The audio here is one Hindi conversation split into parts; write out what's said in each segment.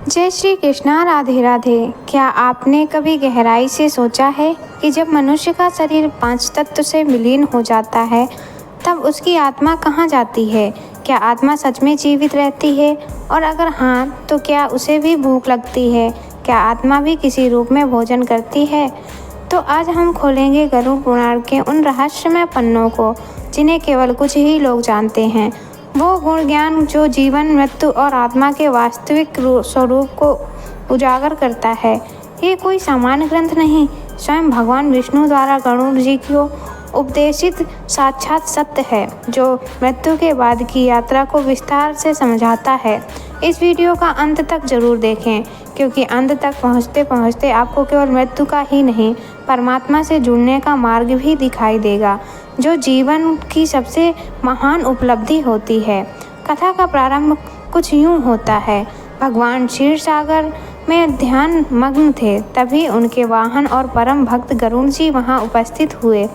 जय श्री कृष्णा। राधे राधे। क्या आपने कभी गहराई से सोचा है कि जब मनुष्य का शरीर 5 तत्व से विलीन हो जाता है तब उसकी आत्मा कहाँ जाती है? क्या आत्मा सच में जीवित रहती है? और अगर हाँ, तो क्या उसे भी भूख लगती है? क्या आत्मा भी किसी रूप में भोजन करती है? तो आज हम खोलेंगे गरुड़ पुराण के उन रहस्यमय पन्नों को जिन्हें केवल कुछ ही लोग जानते हैं। वो गुण ज्ञान जो जीवन, मृत्यु और आत्मा के वास्तविक स्वरूप को उजागर करता है। ये कोई सामान्य ग्रंथ नहीं, स्वयं भगवान विष्णु द्वारा गरुड़ जी को उपदेशित साक्षात सत्य है, जो मृत्यु के बाद की यात्रा को विस्तार से समझाता है। इस वीडियो का अंत तक जरूर देखें, क्योंकि अंत तक पहुँचते पहुँचते आपको केवल मृत्यु का ही नहीं, परमात्मा से जुड़ने का मार्ग भी दिखाई देगा, जो जीवन की सबसे महान उपलब्धि होती है। कथा का प्रारंभ कुछ यूँ होता है। भगवान क्षीर सागर में ध्यान मग्न थे, तभी उनके वाहन और परम भक्त गरुड़ जी वहाँ उपस्थित हुए।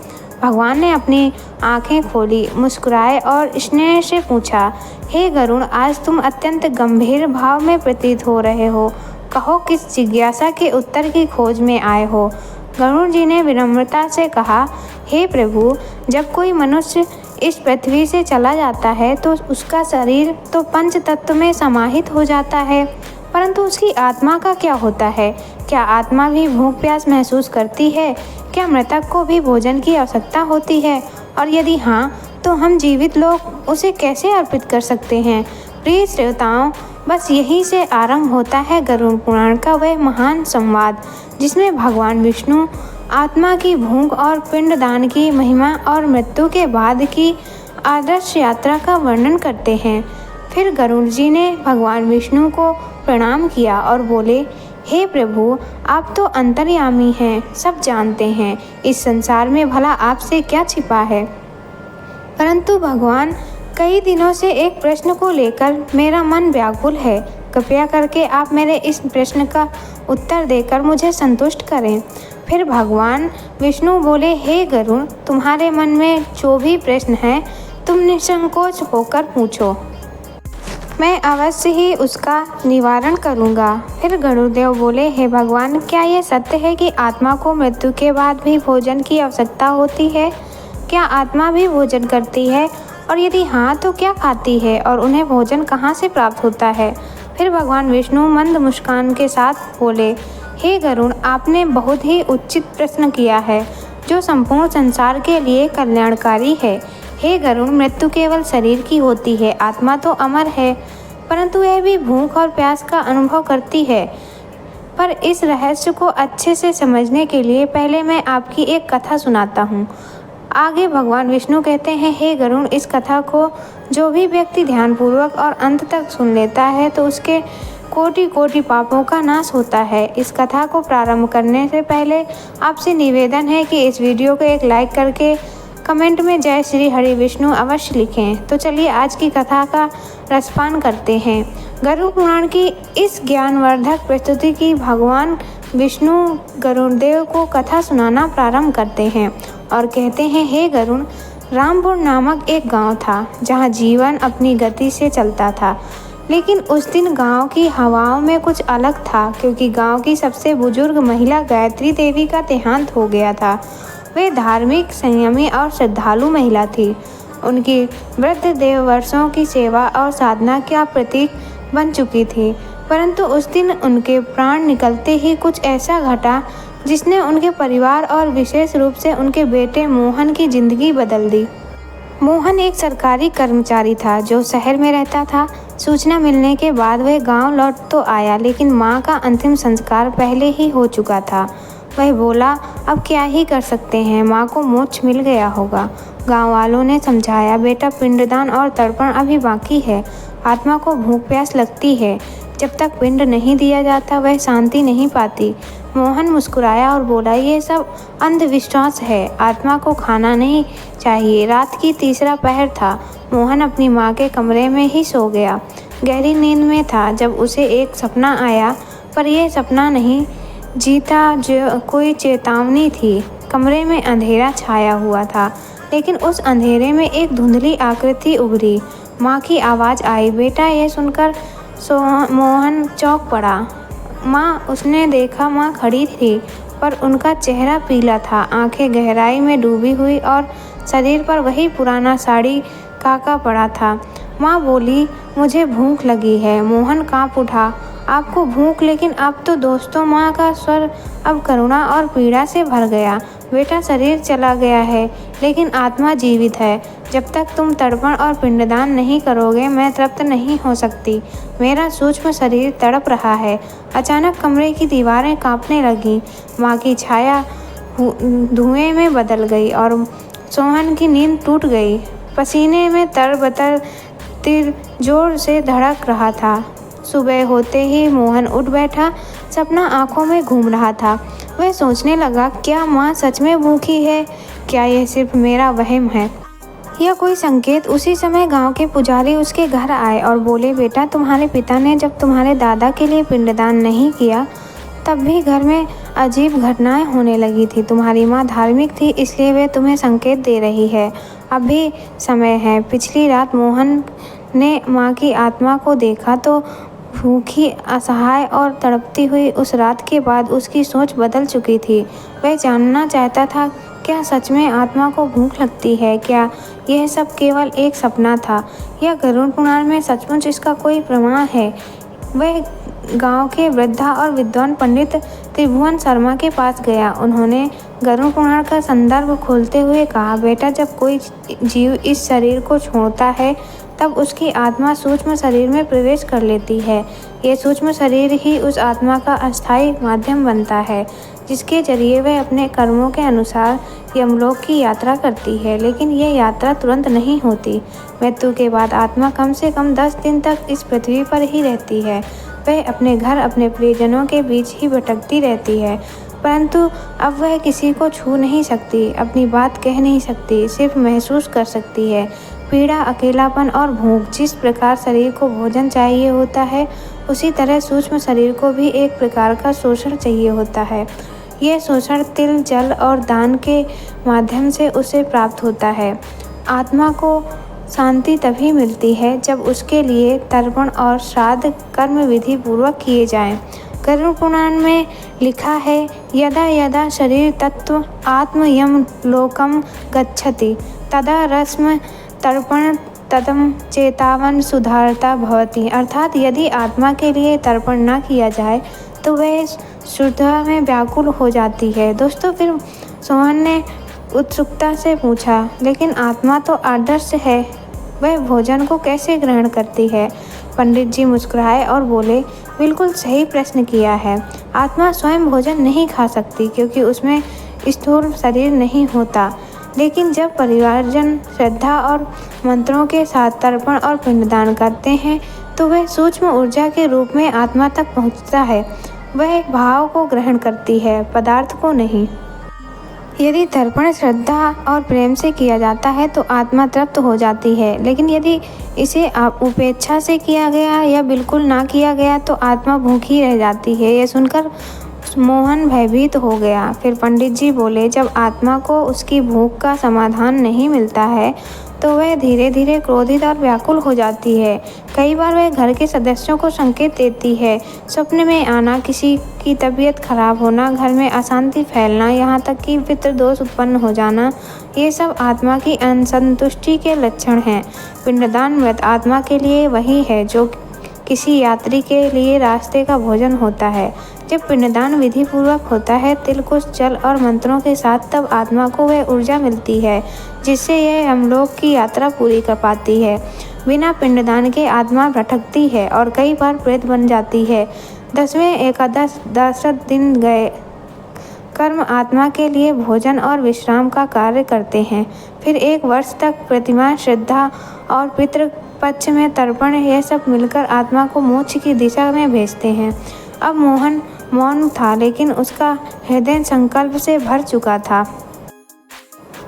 भगवान ने अपनी आंखें खोली, मुस्कुराए और स्नेह से पूछा, हे गरुड़, आज तुम अत्यंत गंभीर भाव में प्रतीत हो रहे हो। कहो, किस जिज्ञासा के उत्तर की खोज में आए हो? गरुड़ जी ने विनम्रता से कहा, हे प्रभु, जब कोई मनुष्य इस पृथ्वी से चला जाता है तो उसका शरीर तो 5 तत्व में समाहित हो जाता है, परंतु उसकी आत्मा का क्या होता है? क्या आत्मा भी भूख प्यास महसूस करती है? क्या मृतक को भी भोजन की आवश्यकता होती है? और यदि हाँ, तो हम जीवित लोग उसे कैसे अर्पित कर सकते हैं? प्रिय श्रोताओं, बस यहीं से आरंभ होता है गरुड़ पुराण का वह महान संवाद, जिसमें भगवान विष्णु आत्मा की भूख और पिंडदान की महिमा और मृत्यु के बाद की आदर्श यात्रा का वर्णन करते हैं। फिर गरुड़ जी ने भगवान विष्णु को प्रणाम किया और बोले, हे प्रभु, आप तो अंतर्यामी हैं, सब जानते हैं। इस संसार में भला आपसे क्या छिपा है? परंतु भगवान, कई दिनों से एक प्रश्न को लेकर मेरा मन व्याकुल है। कृपया करके आप मेरे इस प्रश्न का उत्तर देकर मुझे संतुष्ट करें। फिर भगवान विष्णु बोले, हे गरुड़, तुम्हारे मन में जो भी प्रश्न है तुम निसंकोच होकर पूछो, मैं अवश्य ही उसका निवारण करूंगा। फिर गरुड़देव बोले, हे भगवान, क्या यह सत्य है कि आत्मा को मृत्यु के बाद भी भोजन की आवश्यकता होती है? क्या आत्मा भी भोजन करती है? और यदि हाँ, तो क्या खाती है और उन्हें भोजन कहाँ से प्राप्त होता है? फिर भगवान विष्णु मंद मुस्कान के साथ बोले, हे गरुड़, आपने बहुत ही उचित प्रश्न किया है, जो संपूर्ण संसार के लिए कल्याणकारी है। हे गरुड़, मृत्यु केवल शरीर की होती है, आत्मा तो अमर है, परंतु यह भी भूख और प्यास का अनुभव करती है। पर इस रहस्य को अच्छे से समझने के लिए पहले मैं आपकी एक कथा सुनाता हूँ। आगे भगवान विष्णु कहते हैं, हे गरुड़, इस कथा को जो भी व्यक्ति ध्यानपूर्वक और अंत तक सुन लेता है तो उसके कोटि कोटि पापों का नाश होता है। इस कथा को प्रारंभ करने से पहले आपसे निवेदन है कि इस वीडियो को एक लाइक करके कमेंट में जय श्री हरि विष्णु अवश्य लिखें। तो चलिए आज की कथा का रसपान करते हैं। गरुड़ पुराण की इस ज्ञानवर्धक प्रस्तुति की भगवान विष्णु गरुड़देव को कथा सुनाना प्रारंभ करते हैं और कहते हैं, हे गरुड़, रामपुर नामक एक गांव था जहां जीवन अपनी गति से चलता था। लेकिन उस दिन गांव की हवाओं में कुछ अलग था, क्योंकि गांव की सबसे बुजुर्ग महिला गायत्री देवी का देहांत हो गया था। वे धार्मिक, संयमी और श्रद्धालु महिला थी। उनकी वृद्ध देव वर्षों की सेवा और साधना का प्रतीक बन चुकी थी, परंतु उस दिन उनके प्राण निकलते ही कुछ ऐसा घटा जिसने उनके परिवार और विशेष रूप से उनके बेटे मोहन की जिंदगी बदल दी। मोहन एक सरकारी कर्मचारी था जो शहर में रहता था। सूचना मिलने के बाद वह गांव लौट तो आया, लेकिन मां का अंतिम संस्कार पहले ही हो चुका था। वह बोला, अब क्या ही कर सकते हैं, मां को मोक्ष मिल गया होगा। गांव वालों ने समझाया, बेटा, पिंडदान और तर्पण अभी बाकी है। आत्मा को भूख प्यास लगती है, जब तक पिंड नहीं दिया जाता वह शांति नहीं पाती। मोहन मुस्कुराया और बोला, ये सब अंधविश्वास है, आत्मा को खाना नहीं चाहिए। रात की तीसरा पहर था। मोहन अपनी माँ के कमरे में ही सो गया। गहरी नींद में था जब उसे एक सपना आया, पर यह सपना नहीं जीता, जो कोई चेतावनी थी। कमरे में अंधेरा छाया हुआ था, लेकिन उस अंधेरे में एक धुंधली आकृति उभरी। माँ की आवाज़ आई, बेटा, यह सुनकर मोहन चौंक पड़ा। माँ उसने देखा माँ खड़ी थी, पर उनका चेहरा पीला था, आंखें गहराई में डूबी हुई और शरीर पर वही पुराना साड़ी काका पड़ा था। माँ बोली, मुझे भूख लगी है। मोहन काँप उठा। आपको भूख? लेकिन अब तो दोस्तों। माँ का स्वर अब करुणा और पीड़ा से भर गया। बेटा, शरीर चला गया है, लेकिन आत्मा जीवित है। जब तक तुम तर्पण और पिंडदान नहीं करोगे, मैं तृप्त नहीं हो सकती। मेरा सूक्ष्म शरीर तड़प रहा है। अचानक कमरे की दीवारें कांपने लगीं। माँ की छाया धुएं में बदल गई और सोहन की नींद टूट गई। पसीने में तरबतर तिल जोर से धड़क रहा था। सुबह होते ही मोहन उठ बैठा। सपना आंखों में घूम रहा था। वह सोचने लगा, क्या माँ सच में भूखी है? क्या यह सिर्फ मेरा वहम है या कोई संकेत? उसी समय गांव के पुजारी उसके घर आए और बोले, बेटा, तुम्हारे पिता ने जब तुम्हारे दादा के लिए पिंडदान नहीं किया, तब भी घर में अजीब घटनाएं होने लगी थी। तुम्हारी माँ धार्मिक थी, इसलिए वे तुम्हें संकेत दे रही है। अब भी समय है। पिछली रात मोहन ने माँ की आत्मा को देखा तो भूखी, असहाय और तड़पती हुई। उस रात के बाद उसकी सोच बदल चुकी थी। वह जानना चाहता था, क्या सच में आत्मा को भूख लगती है? क्या यह सब केवल एक सपना था, या गरुड़ पुराण में सचमुच इसका कोई प्रमाण है? वह गांव के वृद्धा और विद्वान पंडित त्रिभुवन शर्मा के पास गया। उन्होंने गरुड़ पुराण का संदर्भ खोलते हुए कहा, बेटा, जब कोई जीव इस शरीर को छोड़ता है, तब उसकी आत्मा सूक्ष्म शरीर में प्रवेश कर लेती है। ये सूक्ष्म शरीर ही उस आत्मा का अस्थायी माध्यम बनता है, जिसके जरिए वह अपने कर्मों के अनुसार यमलोक की यात्रा करती है। लेकिन यह यात्रा तुरंत नहीं होती। मृत्यु के बाद आत्मा कम से कम 10 दिन तक इस पृथ्वी पर ही रहती है। वह अपने घर, अपने प्रियजनों के बीच ही भटकती रहती है, परंतु अब वह किसी को छू नहीं सकती, अपनी बात कह नहीं सकती, सिर्फ महसूस कर सकती है पीड़ा, अकेलापन और भूख। जिस प्रकार शरीर को भोजन चाहिए होता है, उसी तरह सूक्ष्म शरीर को भी एक प्रकार का पोषण चाहिए होता है। यह पोषण तिल, जल और दान के माध्यम से उसे प्राप्त होता है। आत्मा को शांति तभी मिलती है जब उसके लिए तर्पण और श्राद्ध कर्म विधि पूर्वक किए जाएं। गरुड़ पुराण में लिखा है, यदा यदा शरीर तत्व आत्म यम लोकम गच्छति तदा रस्म तर्पण तदम चेतावन सुधारता भवति। अर्थात यदि आत्मा के लिए तर्पण न किया जाए तो वह शुद्धता में व्याकुल हो जाती है। दोस्तों, फिर सोहन ने उत्सुकता से पूछा, लेकिन आत्मा तो आदर्श है, वह भोजन को कैसे ग्रहण करती है? पंडित जी मुस्कुराए और बोले, बिल्कुल सही प्रश्न किया है। आत्मा स्वयं भोजन नहीं खा सकती, क्योंकि उसमें स्थूल शरीर नहीं होता। लेकिन जब परिवारजन श्रद्धा और मंत्रों के साथ तर्पण और पिंडदान करते हैं, तो वह सूक्ष्म ऊर्जा के रूप में आत्मा तक पहुंचता है। वह भाव को ग्रहण करती है, पदार्थ को नहीं। यदि तर्पण श्रद्धा और प्रेम से किया जाता है तो आत्मा तृप्त हो जाती है, लेकिन यदि इसे उपेक्षा से किया गया या बिल्कुल ना किया गया तो आत्मा भूखी रह जाती है। यह सुनकर मोहन भयभीत हो गया। फिर पंडित जी बोले, जब आत्मा को उसकी भूख का समाधान नहीं मिलता है तो वह धीरे धीरे क्रोधित और व्याकुल हो जाती है। कई बार वह घर के सदस्यों को संकेत देती है, स्वप्न में आना, किसी की तबीयत खराब होना, घर में अशांति फैलना, यहाँ तक कि पितृदोष उत्पन्न हो जाना। ये सब आत्मा की असंतुष्टि के लक्षण हैं। पिंडदान मृत आत्मा के लिए वही है जो किसी यात्री के लिए रास्ते का भोजन होता है। जब पिंडदान विधि पूर्वक होता है, तिल, कुश, जल और मंत्रों के साथ, तब आत्मा को वह ऊर्जा मिलती है जिससे यह हमलोक की यात्रा पूरी कर पाती है। बिना पिंडदान के आत्मा भटकती है और कई बार प्रेत बन जाती है। 10वें एकादश 10 दिन गए कर्म आत्मा के लिए भोजन और विश्राम का कार्य करते हैं। फिर 1 वर्ष तक प्रतिमा, श्रद्धा और पितृपक्ष में तर्पण, यह सब मिलकर आत्मा को मोक्ष की दिशा में भेजते हैं। अब मोहन मौन था, लेकिन उसका हृदय संकल्प से भर चुका था।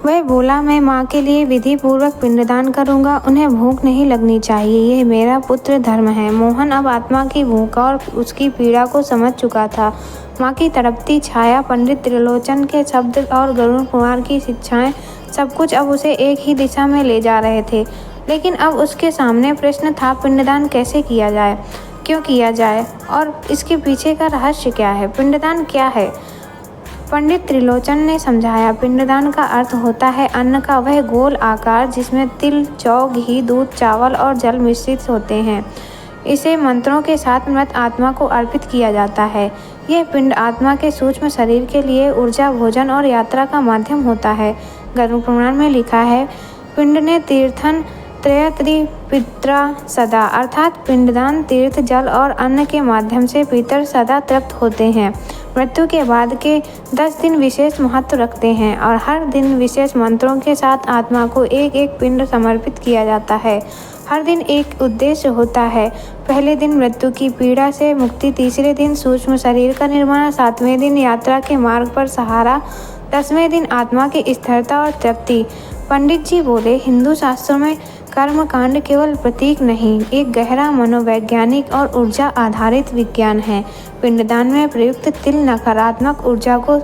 वह बोला, मैं माँ के लिए विधि पूर्वक पिंडदान करूँगा। उन्हें भूख नहीं लगनी चाहिए, यह मेरा पुत्र धर्म है। मोहन अब आत्मा की भूख और उसकी पीड़ा को समझ चुका था। माँ की तड़पती छाया, पंडित त्रिलोचन के शब्द और गरुड़ कुमार की शिक्षाएं, सब कुछ अब उसे एक ही दिशा में ले जा रहे थे। लेकिन अब उसके सामने प्रश्न था, पिंडदान कैसे किया जाए? क्यों किया जाए और इसके पीछे का रहस्य क्या है? पिंडदान क्या है? पंडित त्रिलोचन ने समझाया, पिंडदान का अर्थ होता है अन्न का वह गोल आकार जिसमें तिल, जौ, घी, दूध, चावल और जल मिश्रित होते हैं। इसे मंत्रों के साथ मृत आत्मा को अर्पित किया जाता है। यह पिंड आत्मा के सूक्ष्म शरीर के लिए ऊर्जा, भोजन और यात्रा का माध्यम होता है। गरुड़ पुराण में लिखा है, पिंड ने तीर्थन त्रयत्रि पित्रा सदा, अर्थात पिंडदान तीर्थ, जल और अन्न के माध्यम से पितर सदा तृप्त होते हैं। मृत्यु के बाद के 10 दिन विशेष महत्व रखते हैं और हर दिन विशेष मंत्रों के साथ आत्मा को एक एक पिंड समर्पित किया जाता है। हर दिन एक उद्देश्य होता है। पहले दिन मृत्यु की पीड़ा से मुक्ति, तीसरे दिन सूक्ष्म शरीर का निर्माण, 7वें दिन यात्रा के मार्ग पर सहारा, 10वें दिन आत्मा की स्थिरता और तृप्ति। पंडित जी बोले, हिंदू शास्त्रों में कर्म कांड केवल प्रतीक नहीं, एक गहरा मनोवैज्ञानिक और ऊर्जा आधारित विज्ञान है। पिंडदान में प्रयुक्त तिल नकारात्मक ऊर्जा को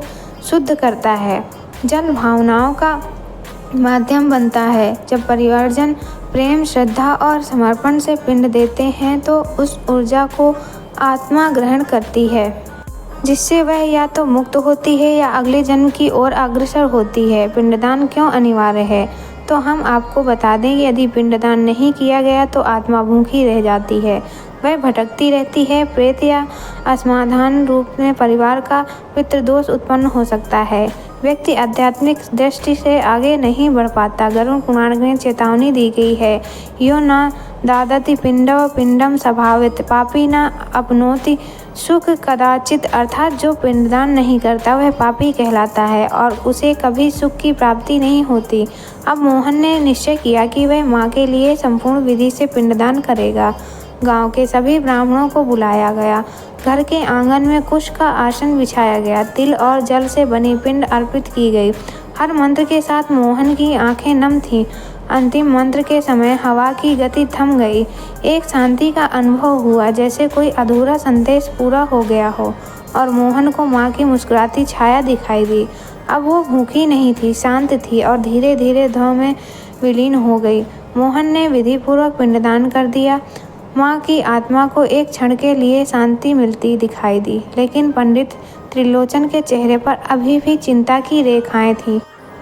शुद्ध करता है। जल भावनाओं का माध्यम बनता है। जब परिवर्जन, प्रेम, श्रद्धा और समर्पण से पिंड देते हैं तो उस ऊर्जा को आत्मा ग्रहण करती है, जिससे वह या तो मुक्त होती है या अगले जन्म की ओर अग्रसर होती है। पिंडदान क्यों अनिवार्य है? तो हम आपको बता दें कि यदि पिंडदान नहीं किया गया तो आत्मा भूखी रह जाती है, वह भटकती रहती है। प्रेत या असमाधान रूप में परिवार का पितृदोष उत्पन्न हो सकता है। व्यक्ति आध्यात्मिक दृष्टि से आगे नहीं बढ़ पाता। गरुड़ पुराण में चेतावनी दी गई है, यो न दादति पिंडव पिंडम स्वभावित पापी न अपनोति सुख कदाचित, अर्थात जो पिंडदान नहीं करता वह पापी कहलाता है और उसे कभी सुख की प्राप्ति नहीं होती। अब मोहन ने निश्चय किया कि वह माँ के लिए संपूर्ण विधि से पिंडदान करेगा। गांव के सभी ब्राह्मणों को बुलाया गया। घर के आंगन में कुश का आसन बिछाया गया। तिल और जल से बनी पिंड अर्पित की गई। हर मंत्र के साथ मोहन की आंखें नम थीं। अंतिम मंत्र के समय हवा की गति थम गई। एक शांति का अनुभव हुआ, जैसे कोई अधूरा संदेश पूरा हो गया हो, और मोहन को माँ की मुस्कुराती छाया दिखाई दी। अब वो भूखी नहीं थी, शांत थी और धीरे धीरे ध्रुव में विलीन हो गई। मोहन ने विधिपूर्वक पिंडदान कर दिया। माँ की आत्मा को एक क्षण के लिए शांति मिलती दिखाई दी, लेकिन पंडित त्रिलोचन के चेहरे पर अभी भी चिंता की रेखाएं थीं।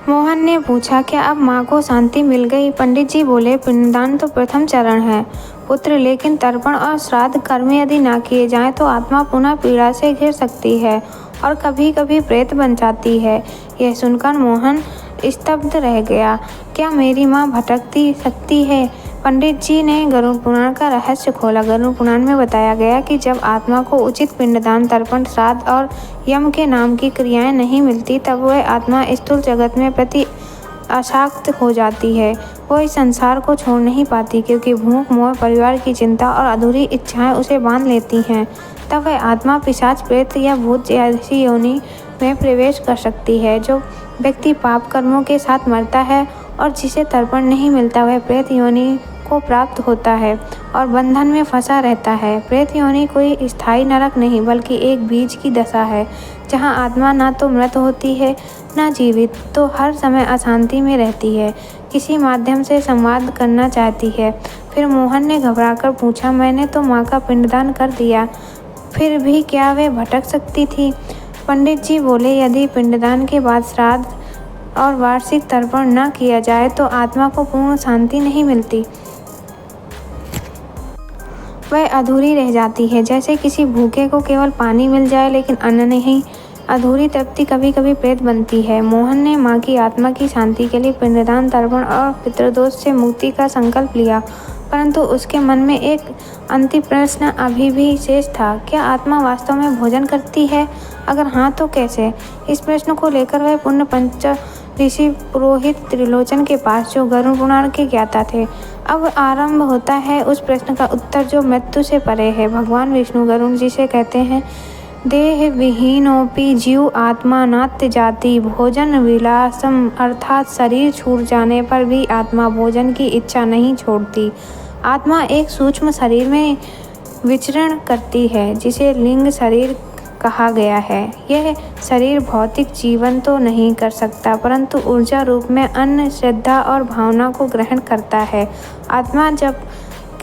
मोहन ने पूछा, क्या अब माँ को शांति मिल गई? पंडित जी बोले, पिंडदान तो प्रथम चरण है पुत्र, लेकिन तर्पण और श्राद्ध कर्म यदि ना किए जाएं तो आत्मा पुनः पीड़ा से घिर सकती है और कभी कभी प्रेत बन जाती है। यह सुनकर मोहन स्तब्ध रह गया। क्या मेरी माँ भटकती सकती है? पंडित जी ने गरुड़ पुराण का रहस्य खोला। गरुड़ पुराण में बताया गया कि जब आत्मा को उचित पिंडदान, तर्पण, श्राद्ध और यम के नाम की क्रियाएं नहीं मिलती, तब वह आत्मा स्थूल जगत में प्रति आसक्त हो जाती है। वो इस संसार को छोड़ नहीं पाती, क्योंकि भूख, मोह, परिवार की चिंता और अधूरी इच्छाएं उसे बांध लेती हैं। तब वह आत्मा पिशाच, प्रेत या भूत जैसी योनि में प्रवेश कर सकती है। जो व्यक्ति पाप कर्मों के साथ मरता है और जिसे तर्पण नहीं मिलता, वह प्रेत योनि को प्राप्त होता है और बंधन में फंसा रहता है। प्रेत योनि कोई स्थायी नरक नहीं, बल्कि एक बीज की दशा है, जहाँ आत्मा ना तो मृत होती है ना जीवित, तो हर समय अशांति में रहती है, किसी माध्यम से संवाद करना चाहती है। फिर मोहन ने घबराकर पूछा, मैंने तो माँ का पिंडदान कर दिया, फिर भी क्या वे भटक सकती थी? पंडित जी बोले, यदि पिंडदान के बाद श्राद्ध और वार्षिक तर्पण न किया जाए तो आत्मा को पूर्ण शांति नहीं मिलती, वह अधूरी रह जाती है। जैसे किसी भूखे को केवल पानी मिल जाए लेकिन अन्न नहीं। अधूरी तृप्ति कभी कभी प्रेत बनती है। मोहन ने माँ की आत्मा की शांति के लिए पिंडदान, तर्पण और पितृदोष से मुक्ति का संकल्प लिया, परंतु उसके मन में एक अंतिम प्रश्न अभी भी शेष था, क्या आत्मा वास्तव में भोजन करती है? अगर हाँ तो कैसे? इस प्रश्न को लेकर वह पुण्य पंच ऋषि पुरोहित त्रिलोचन के पास, जो गरुड़ पुराण के ज्ञाता थे। अब आरंभ होता है उस प्रश्न का उत्तर जो मृत्यु से परे है। भगवान विष्णु गरुड़ जी से कहते हैं, देह विहीनोपि जीव आत्मा नात्य जाति भोजन विलासम, अर्थात शरीर छूट जाने पर भी आत्मा भोजन की इच्छा नहीं छोड़ती। आत्मा एक सूक्ष्म शरीर में विचरण करती है, जिसे लिंग शरीर कहा गया है। यह शरीर भौतिक जीवन तो नहीं कर सकता, परंतु ऊर्जा रूप में अन्न, श्रद्धा और भावना को ग्रहण करता है। आत्मा जब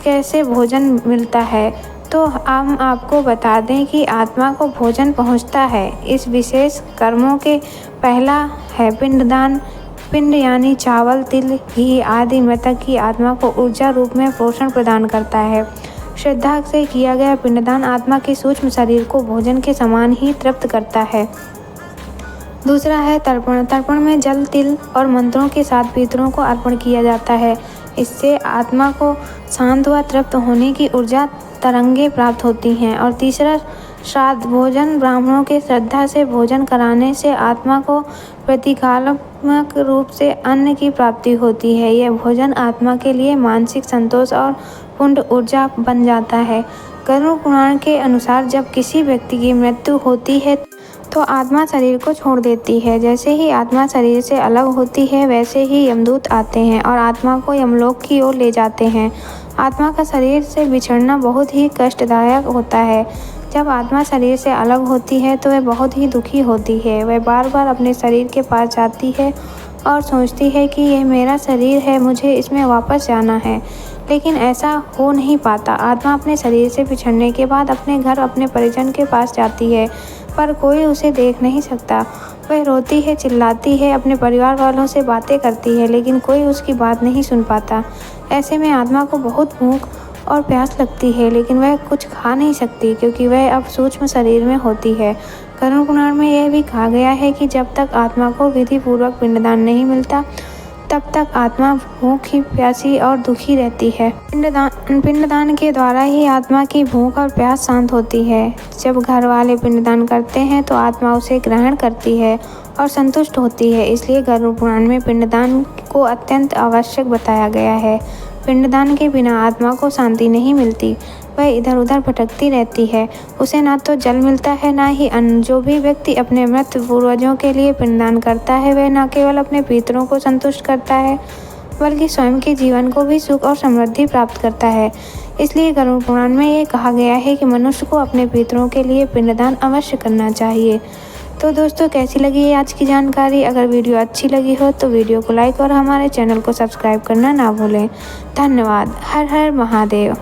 कैसे भोजन मिलता है, तो हम आपको बता दें कि आत्मा को भोजन पहुंचता है। इस विशेष कर्मों के पहला है पिंडदान। पिंड यानी चावल, तिल, घी आदि मृतक की आत्मा को ऊर्जा रूप में पोषण प्रदान करता है। श्रद्धा से किया गया पिंडदान आत्मा के सूक्ष्म शरीर को भोजन के समान ही तृप्त करता है। दूसरा है तर्पण। तर्पण में जल, तिल और मंत्रों के साथ पितरों को अर्पण किया जाता है। इससे आत्मा को शांत व तृप्त होने की ऊर्जा तरंगे प्राप्त होती हैं। और तीसरा श्राद्ध भोजन। ब्राह्मणों के श्रद्धा से भोजन कराने से आत्मा को प्रतीकात्मक रूप से अन्न की प्राप्ति होती है। यह भोजन आत्मा के लिए मानसिक संतोष और पुण्य ऊर्जा बन जाता है। गरुड़ पुराण के अनुसार जब किसी व्यक्ति की मृत्यु होती है तो आत्मा शरीर को छोड़ देती है। जैसे ही आत्मा शरीर से अलग होती है वैसे ही यमदूत आते हैं और आत्मा को यमलोक की ओर ले जाते हैं। आत्मा का शरीर से बिछड़ना बहुत ही कष्टदायक होता है। जब आत्मा शरीर से अलग होती है तो वह बहुत ही दुखी होती है। वह बार बार अपने शरीर के पास जाती है और सोचती है कि यह मेरा शरीर है, मुझे इसमें वापस जाना है। लेकिन ऐसा हो नहीं पाता। आत्मा अपने शरीर से बिछड़ने के बाद अपने घर, अपने परिजन के पास जाती है, पर कोई उसे देख नहीं सकता। वह रोती है, चिल्लाती है, अपने परिवार वालों से बातें करती है, लेकिन कोई उसकी बात नहीं सुन पाता। ऐसे में आत्मा को बहुत भूख और प्यास लगती है, लेकिन वह कुछ खा नहीं सकती क्योंकि वह अब सूक्ष्म शरीर में होती है। गरुड़ पुराण में यह भी कहा गया है कि जब तक आत्मा को विधि पूर्वक पिंडदान नहीं मिलता तब तक आत्मा भूखी, प्यासी और दुखी रहती है। पिंडदान के द्वारा ही आत्मा की भूख और प्यास शांत होती है। जब घर वाले पिंडदान करते हैं तो आत्मा उसे ग्रहण करती है और संतुष्ट होती है। इसलिए गरुड़ पुराण में पिंडदान को अत्यंत आवश्यक बताया गया है। पिंडदान के बिना आत्मा को शांति नहीं मिलती। वह इधर उधर भटकती रहती है। उसे ना तो जल मिलता है, ना ही अन्न। जो भी व्यक्ति अपने मृत पूर्वजों के लिए पिंडदान करता है वह न केवल अपने पितरों को संतुष्ट करता है बल्कि स्वयं के जीवन को भी सुख और समृद्धि प्राप्त करता है। इसलिए गरुड़ पुराण में ये कहा गया है कि मनुष्य को अपने पितरों के लिए पिंडदान अवश्य करना चाहिए। तो दोस्तों, कैसी लगी आज की जानकारी? अगर वीडियो अच्छी लगी हो तो वीडियो को लाइक और हमारे चैनल को सब्सक्राइब करना ना भूलें। धन्यवाद। हर हर महादेव।